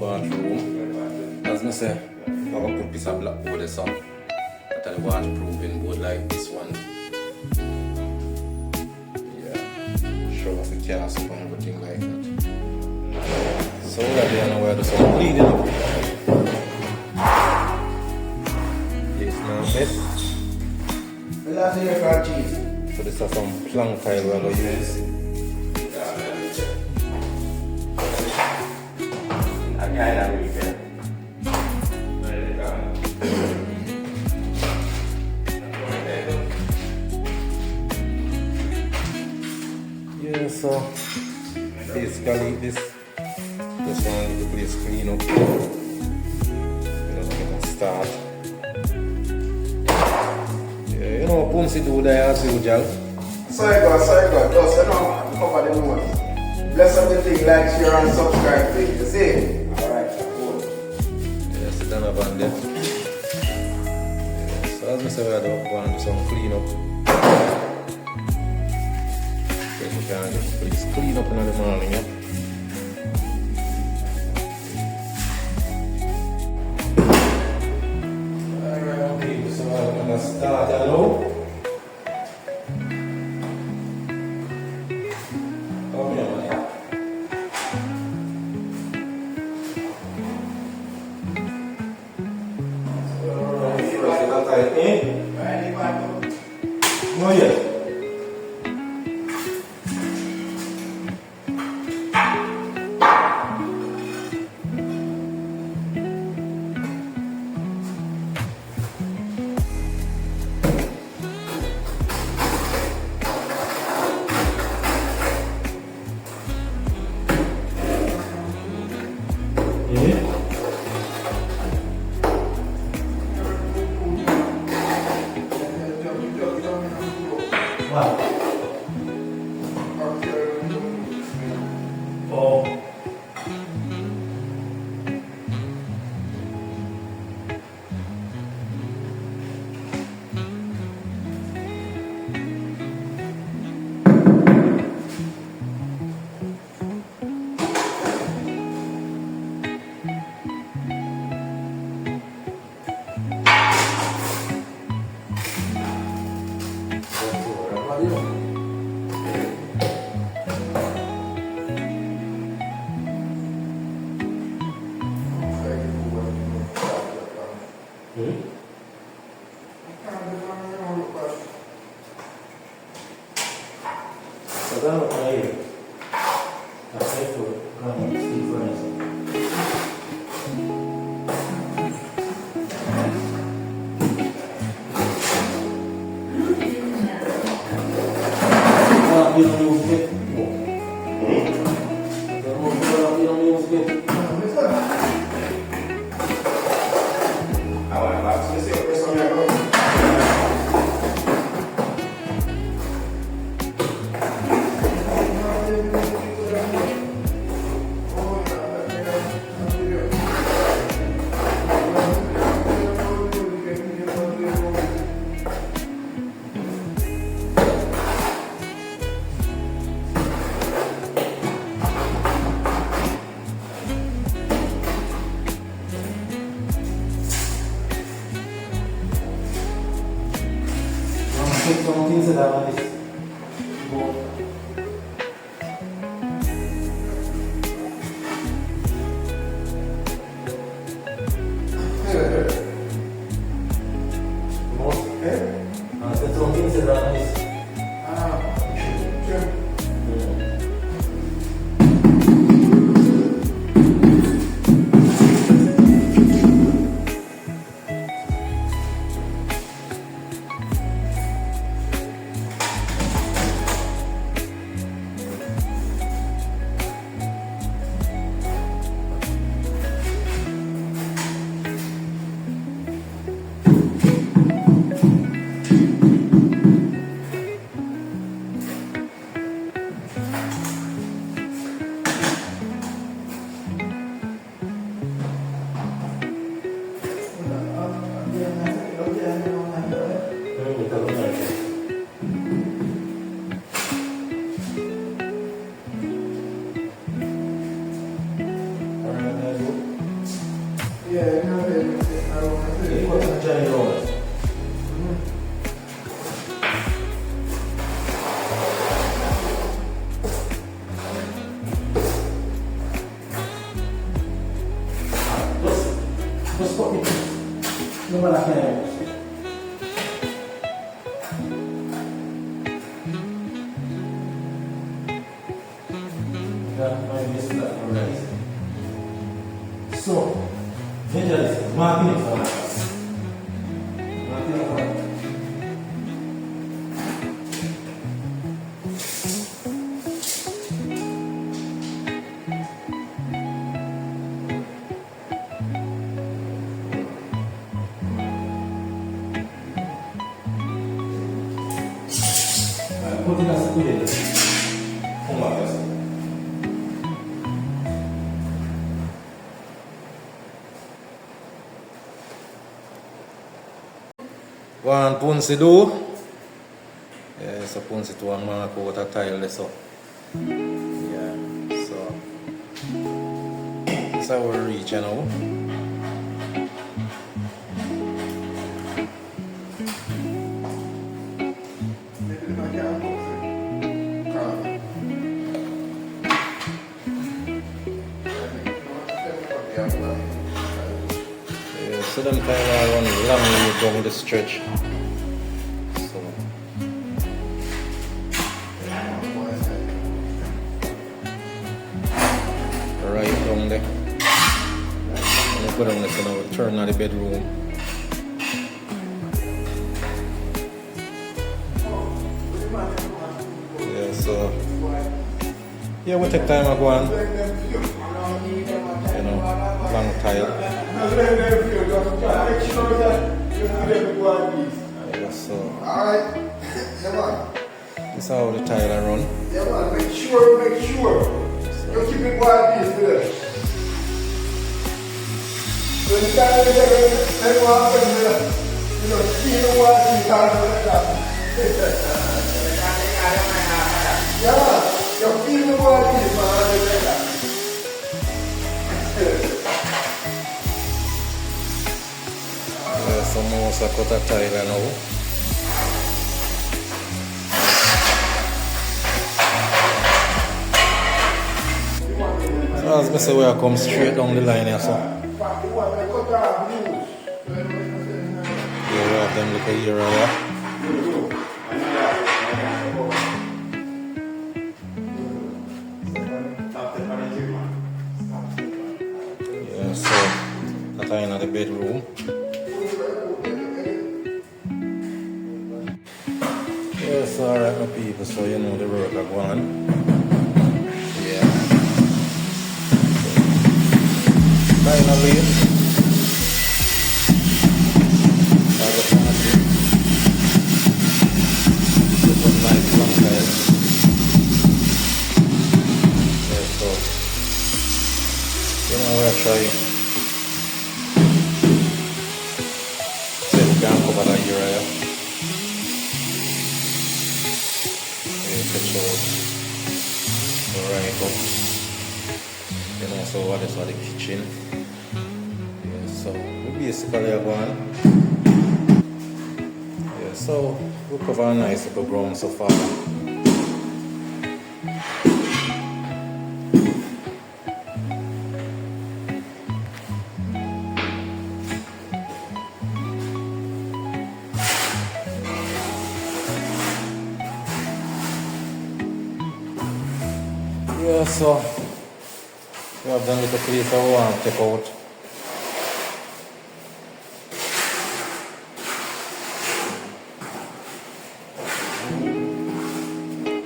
bathroom. As I say, I'm going to put a piece of black board this up. That is waterproofing board like this one. Yeah, show us the cast and everything like that. So we are there now where there's some bleeding up. Yes, now this. The last year for cheese. So this is some plank tile we're going to use. Yeah, so basically this just want to get the place clean up. Just get a start. Yeah, you know, Pumsy do that as usual. Sorry God, just, you know, cover the nose. Bless everything, like, share and subscribe, please. You see? Alright, cool. Yeah, sit down up on there. Yeah, so as I said, we're going to do some clean up. We can get the place clean up in the morning, yeah? Alright, okay, so I'm going to start now. No, yes. Yeah, no, I don't want to. You want to join your own? Just stop it. No matter how. So, evangelist, marking it for us. Marking it for us. Put it as a good. Come on, one punsi do. Yeah, so punsi to ang mga kota tile so. Yeah, so this is our reach now. Yeah, so them tile are run long down the stretch. So right down there. And we put on this and we'll turn on the bedroom. Yeah, so yeah, we take time to go on. You know, long tile. Yeah, so Alright. Yeah, man. this is how the tile are run. Yeah, man. Make sure. You keep it quiet, please, brother. When the time is there, then what happens, you know, see the water, you can't do that. Yeah, you feel the water, man. Yeah, so most of cut a tile now. So as I say, we are come straight down the line here, so. Yeah, we have them look at here, yeah, so that are in the bedroom. Yes, alright, my people, so you know the work are going. Yeah. Finally, I got something. This was nice long time. Yeah, so you know, we're trying. See if we can cover that area. Pitch out the right up. You know, so what is for the kitchen. Yeah, so we basically are going. Yeah, so we cover a nice little ground so far. Yeah, so we have done little place I want to take out.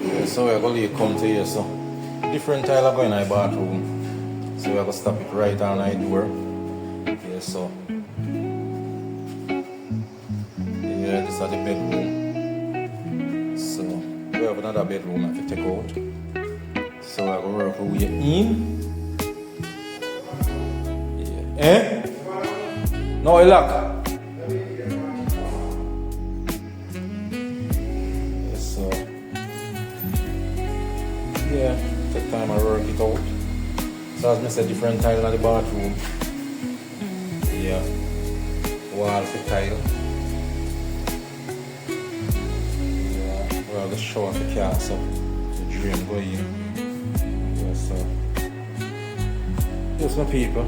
Yeah, so we're going to come to here, so different tile are going in our bathroom. So we're going to stop it right on our door. Yeah, so yeah, this is the bedroom. So we have another bedroom I have to take out. So I will work our way in. Yeah. Eh? No, I lock. Yes, so yeah, take time I work it out. So as I said, different tile in the bathroom. Yeah, wall for tile. Yeah, well, the shower for castle. The drain go in. Yeah, so here's my people.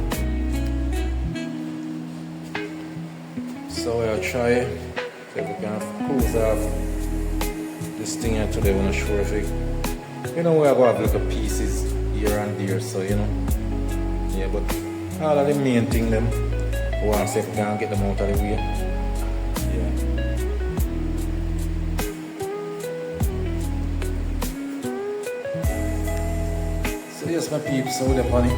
So I'll try if we can close off this thing here today. I'm not sure if it, we are going to have little pieces here and there, so yeah, but all of the main thing them, we want to see if we can get them out of the way. Yeah. So yes, my peeps, so the funny.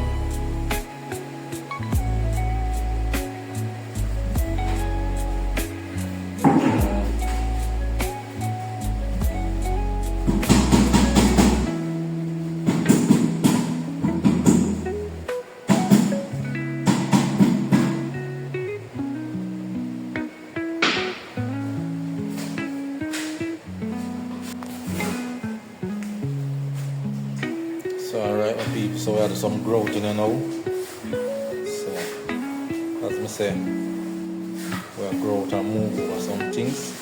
So alright my people, so we have some growth in there now. So as I say, we have growth and move over some things.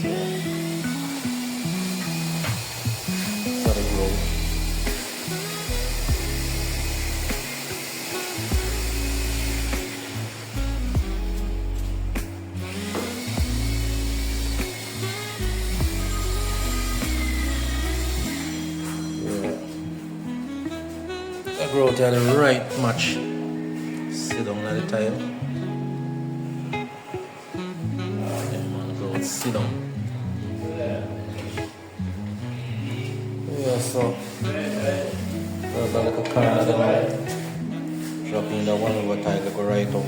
Yeah. So the growth. Growth at the right match. Sit down at the tile. Yeah, man, growth, sit down. Yeah, so there's a little corner there. Dropping the one over tile, go right out.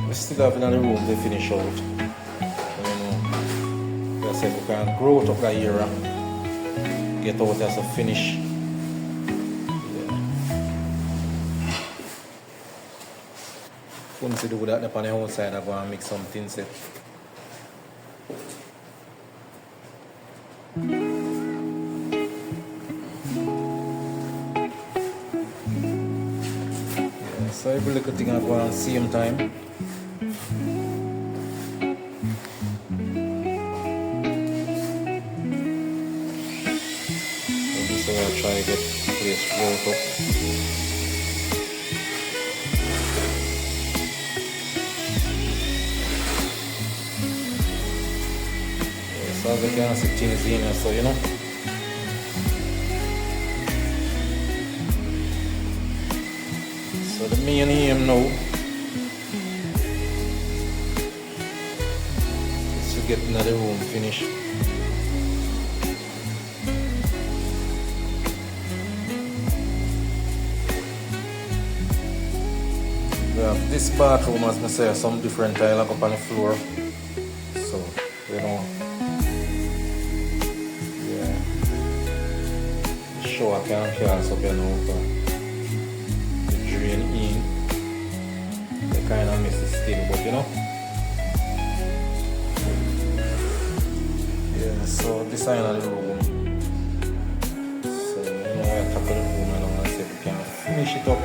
We still have in the room to finish out. If we can grow it up that area, get out as a finish. Yeah. Once you do that on the outside, I'm going to make something set. Yeah, so every little thing I go at the same time. So I'll try to get the place rolled up. Yeah, so as you can see things in here, so So the main aim now is to get another room finished. This bathroom, as I say, some different tile up on the floor. So, yeah. The shower can cast up, the drain in. They kind of miss it still, but yeah, so this side of the room. So, I top of the room and I'm going to see if we can finish it up.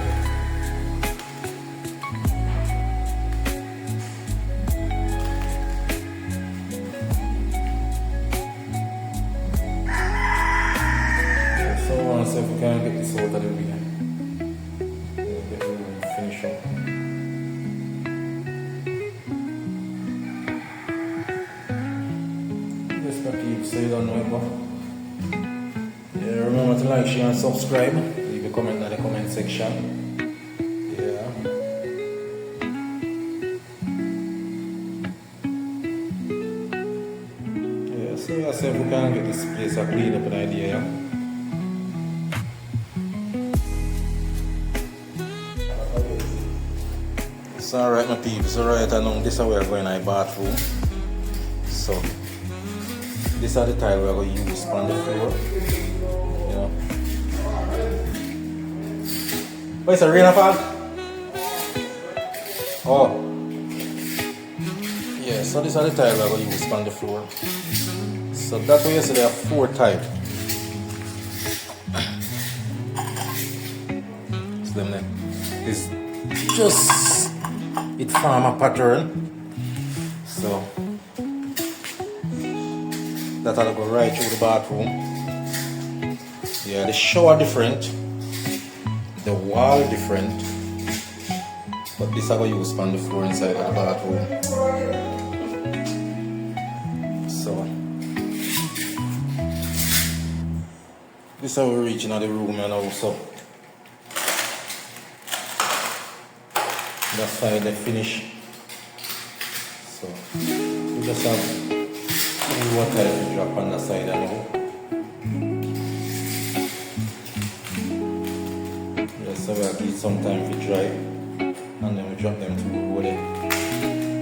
So if we can get this out of the way, we'll finish up. Yes, my peeps, so you don't know it, but yeah, remember to like, share and subscribe. Leave a comment in the comment section. Yeah. Yeah, so I say if we can get this place a clean up an idea, yeah. So alright my people, so right now this is where we're going to the bathroom. So this are the tile we're going to use on the floor. Oh, it's a rain fall? Oh. Yeah, so these are the tile we're going to use on the floor. So that way yesterday I have 4 tiles. So them there. It's just it form a pattern. So that'll go right through the bathroom. Yeah, the shower different, the wall different, but this I go use on the floor inside of the bathroom. So this is how we reach into the room now. So that side they finish. So we just have water to drop on the side now. So we'll give it some time to dry and then we drop them to the roller.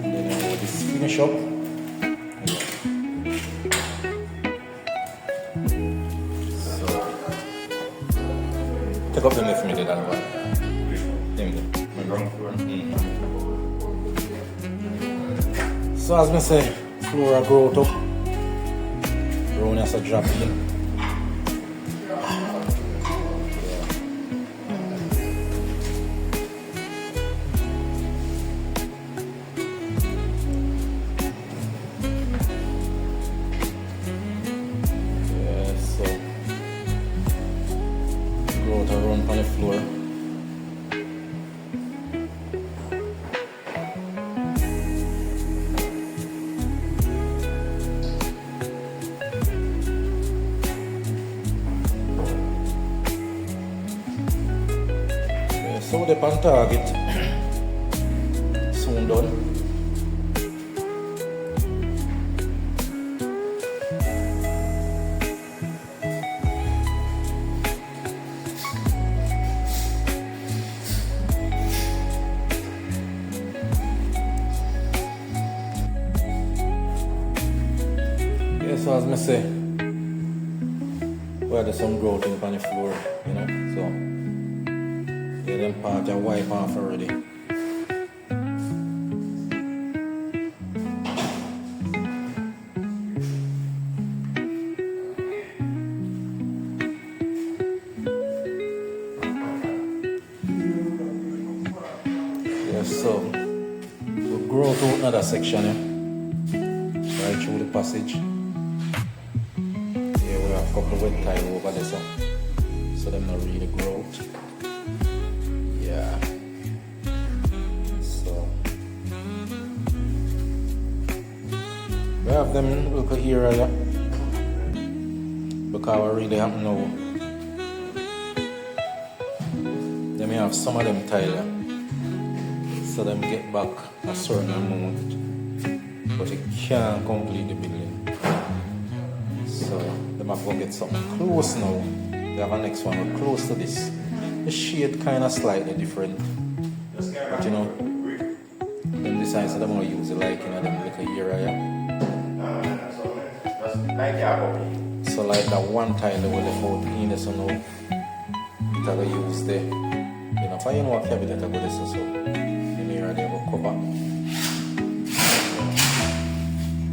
Then we'll just finish up. So take up them if you did that one. So as I say, floor grow up. Brown as a drop in. Around on the floor. So the pan target soon done. So as I say, where there's some growth on the floor, you know, so yeah, them part are wipe off already. Yeah, so we'll grow to another section, right through the passage. Couple wet tile over there, so them not really grow. Yeah. So we have them look here, yeah. Because what really happen now, they may have some of them tile, yeah. So them get back a certain amount, but it can't complete the building. So they might go get something close now. They have a next one close to this. The shade kind of slightly different. But you know, them decide so they want to use the like in them little area. So like that one tile they will left out in this, so now it will use the, you know, for you know a cabinet I go this, so in here they will cover.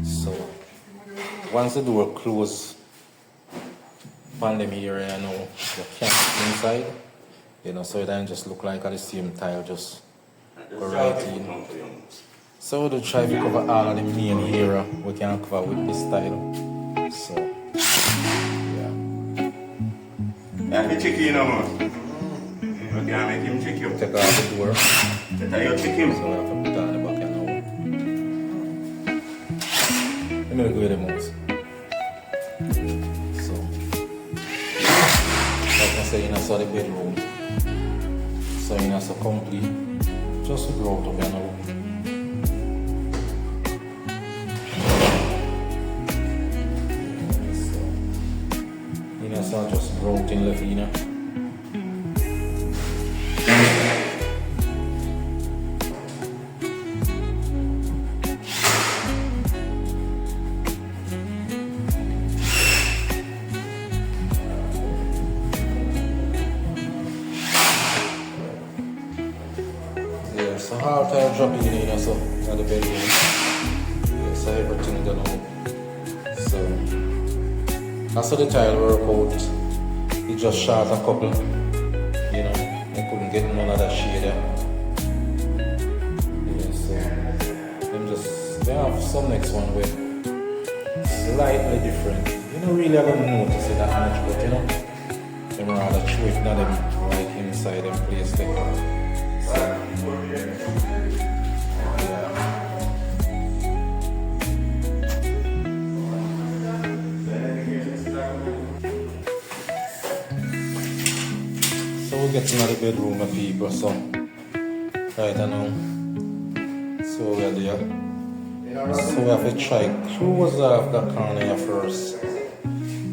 So once the door close on them area, you know, you can't see inside, you know, so it doesn't just look like the same tile just go right in. So we'll try to cover all of the main area we can cover with this tile. So yeah. Yeah, he check you, man. We can make him check you. Take out the door. Take you check him. So we have to put that in the back now. Let me go with the mouse. So like I say, you know, so the bedroom. So you know, so complete. Just to grow out of your room. So you know, so just grow out in left, you know. So half time dropping in here, so at the bedroom. Yeah, so everything done out. So That's how the tile work out. It just short a couple. You know, they couldn't get none of that shade there. Yeah, so they have some next one with slightly different. You don't really have to notice it that much, but you know, them rather chew it, not them like inside them place there. So, so we get another bedroom of people, so right now, so we're there. So we have to try close off the corner here first,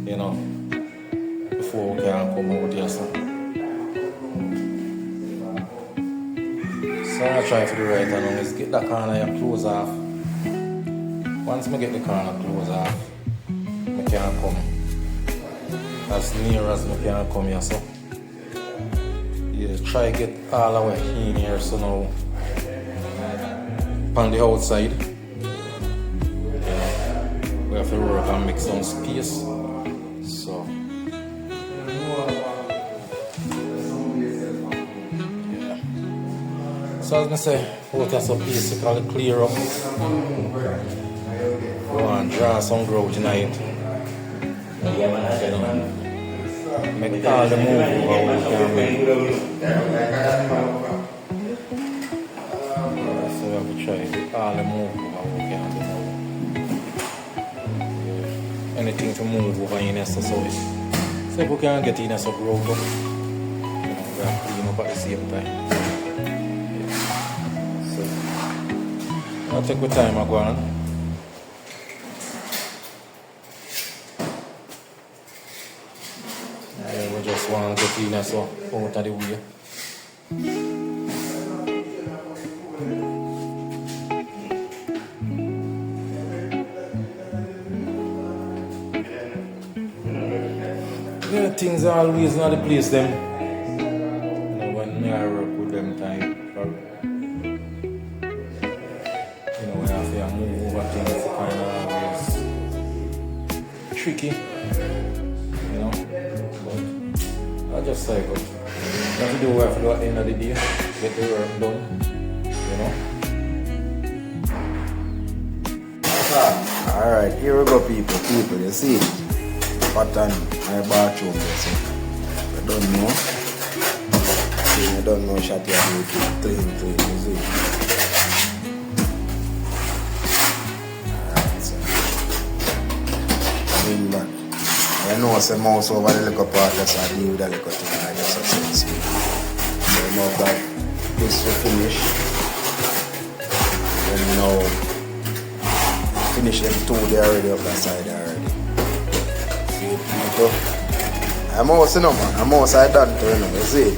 you know, before we can come out here. So what I try to do right now is get the corner here close off. Once I get the corner close off, I can come as near as I can come here. So yeah, try to get all our in here. So now on the outside, we have to work and make some space. So yeah. So as I say, work as a basically clear up. Go and draw some growth tonight. Make all the move over we can make. So we have to try all the move over we can do. Anything to move over in this, so if we can get in as a growth up, you know, we are clean up at the same time. Yeah. So I'll take the time I go on. Yeah, we just want to get in as well out of the way. Yeah, things are always not the place them. You know, when I work with them time, you know, when I have to move over things, it's kind of always tricky. You know, but I just say, but you have to do what I have to do at the end of the day, get the work done, you know. Alright, here we go people, you see pattern my bathroom there, so I don't know. See, I don't know shot here do it clean, you see. Alright, so bring back. I know some mouse over the little part, that's how I deal with the little thing like this, so I'm up that this will finish. And now finish them two there already up that side already. I'm also no man, I'm also done to you know, you see.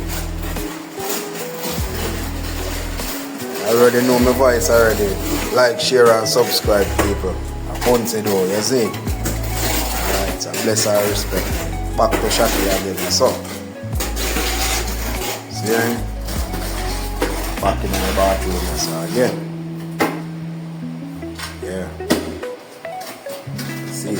I already know my voice already. Like, share and subscribe people. I once a door, you see. Alright, so bless and respect. Back to Shotty again, so. See? Back in the bathroom, so again. Yeah. See.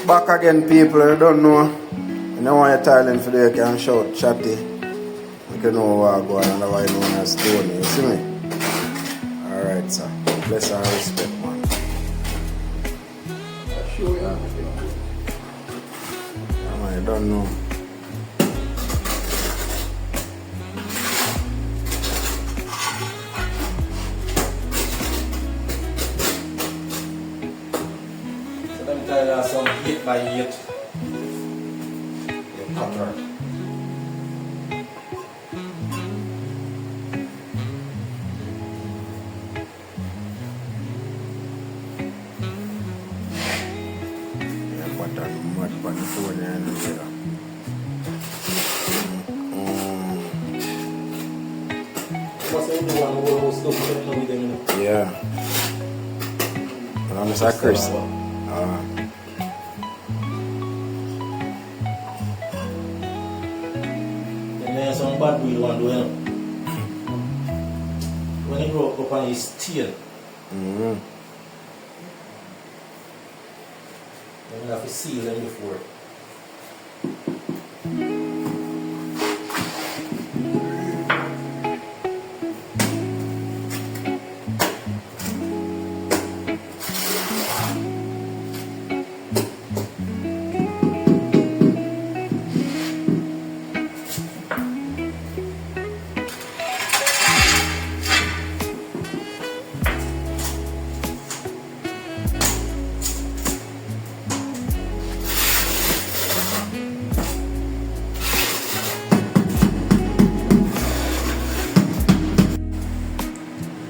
Back again people, you don't know. You know why you're tiling for you can shout Shotty. You can know what I go on and why you know when I stone you see me? Alright sir. Bless and respect man. Sure yeah. Yeah man, you don't know. Some 8 by 8 cutter. Yeah, but that mud but the phone and yeah. And I'm Chris. some bad wheel one do, you know. When he broke up on his tail, then you have to seal them before.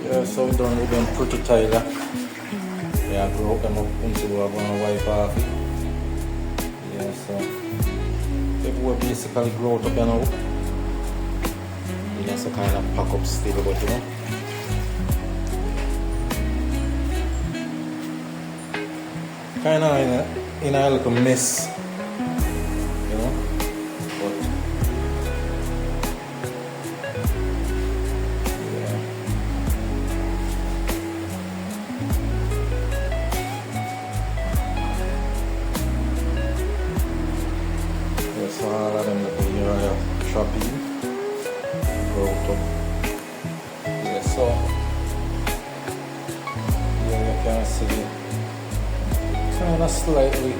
Yeah, so we're done with them pretty Tyler. Yeah, I broke them up into we're gonna wipe off it. Yeah, so they were basically growth up, you know. Yeah, so kind of pack up still, but you know. Kind of in a little mess, you know. But yeah. Yeah, so all of them look here are chopping, growth up. Yeah, so yeah, you can see kind of slightly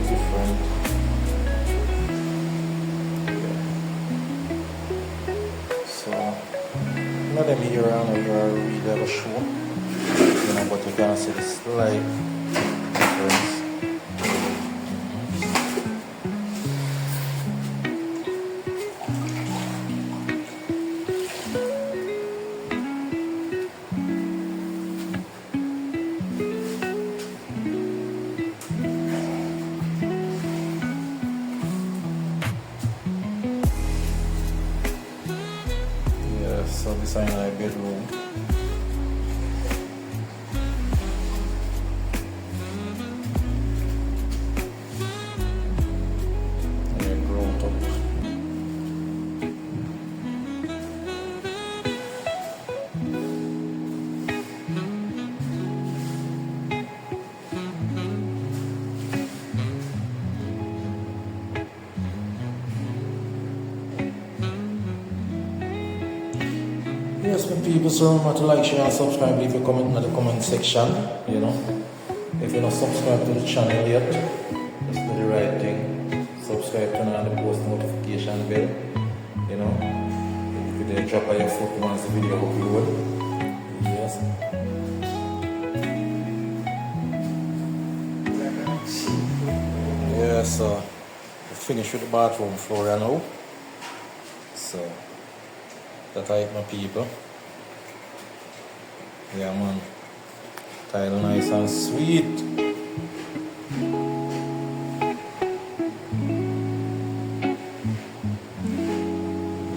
different. Yeah. So none of them here are really ever sure, you know, but you can see the slight difference. So this is my bedroom. Yeah, grown up. Yes, my people, so remember to like, share and subscribe. Leave your comment in the comment section, you know. If you're not subscribed to the channel yet, just do the right thing. Subscribe, turn on the post notification bell, you know. If you did drop by your foot once the video upload. Yes. Yeah, so we finished with the bathroom floor now. So that I my people. Yeah, man. Tile nice and sweet.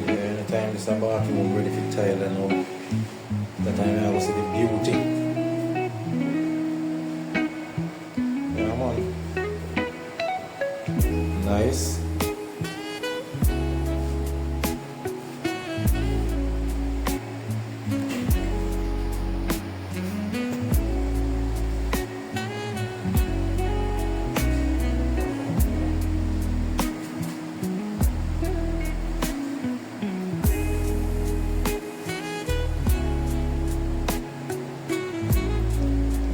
Yeah, anytime this bathroom ready for tile and all, that time I will see the beauty. Yeah, man. Nice.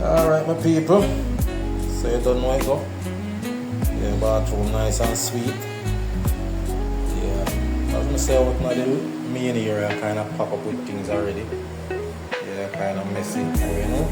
Alright, my people, so you don't know I go. Yeah, bathroom nice and sweet. Yeah, as I say, what not the main area kind of pop up with things already. Yeah, kind of messy, you know.